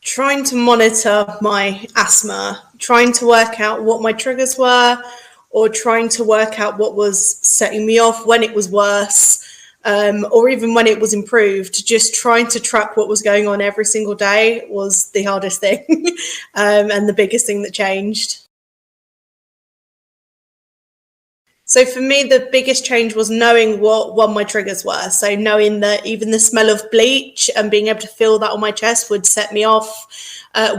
trying to monitor my asthma, trying to work out what my triggers were, or trying to work out what was setting me off when it was worse, or even when it was improved. Just trying to track what was going on every single day was the hardest thing, and the biggest thing that changed. So for me, the biggest change was knowing what my triggers were. So knowing that even the smell of bleach and being able to feel that on my chest would set me off.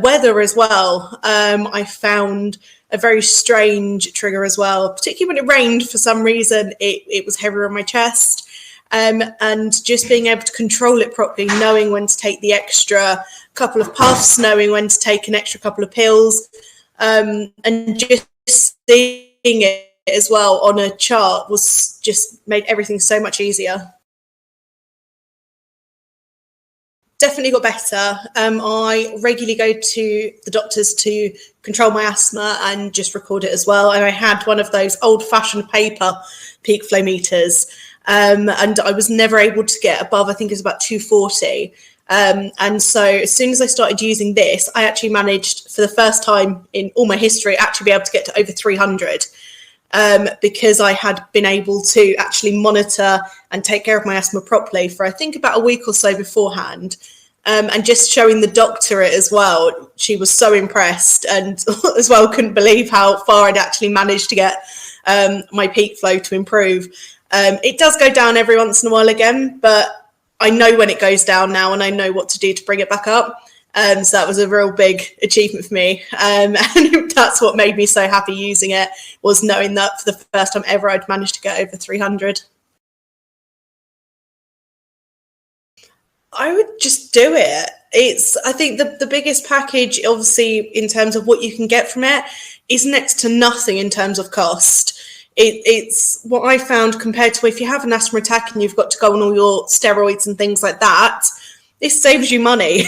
Weather as well. I found a very strange trigger as well, particularly when it rained. For some reason, it was heavier on my chest. And just being able to control it properly, knowing when to take the extra couple of puffs, knowing when to take an extra couple of pills, and just seeing it as well on a chart was just made everything so much easier. Definitely got better. I regularly go to the doctors to control my asthma and just record it as well. And I had one of those old-fashioned paper peak flow meters, and I was never able to get above, I think it was about 240. And so as soon as I started using this, I actually managed, for the first time in all my history, actually be able to get to over 300. Because I had been able to actually monitor and take care of my asthma properly for, I think, about a week or so beforehand. And just showing the doctor it as well. She was so impressed, and as well couldn't believe how far I'd actually managed to get my peak flow to improve. It does go down every once in a while again, but I know when it goes down now, and I know what to do to bring it back up. So that was a real big achievement for me. And that's what made me so happy using it, was knowing that for the first time ever, I'd managed to get over 300. I would just do it. I think the biggest package, obviously, in terms of what you can get from it, is next to nothing in terms of cost. It's what I found compared to if you have an asthma attack and you've got to go on all your steroids and things like that. This saves you money.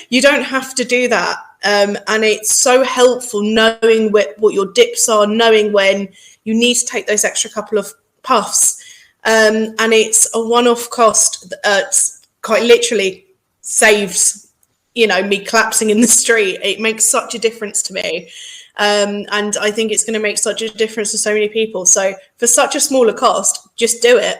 You don't have to do that. And it's so helpful knowing what your dips are, knowing when you need to take those extra couple of puffs. And it's a one-off cost that quite literally saves, me collapsing in the street. It makes such a difference to me. And I think it's going to make such a difference to so many people. So for such a smaller cost, just do it.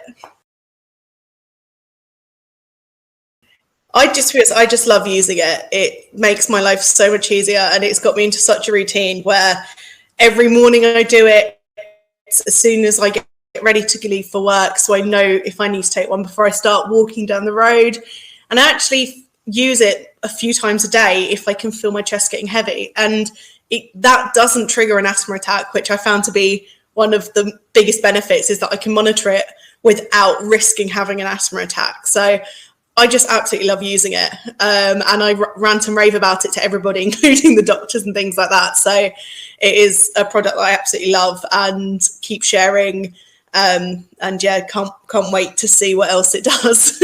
I just love using it. It makes my life so much easier, and it's got me into such a routine where every morning I do it as soon as I get ready to leave for work, so I know if I need to take one before I start walking down the road. And I actually use it a few times a day if I can feel my chest getting heavy, and that doesn't trigger an asthma attack, which I found to be one of the biggest benefits, is that I can monitor it without risking having an asthma attack. So I just absolutely love using it. And I rant and rave about it to everybody, including the doctors and things like that. So it is a product that I absolutely love and keep sharing. And yeah, can't wait to see what else it does.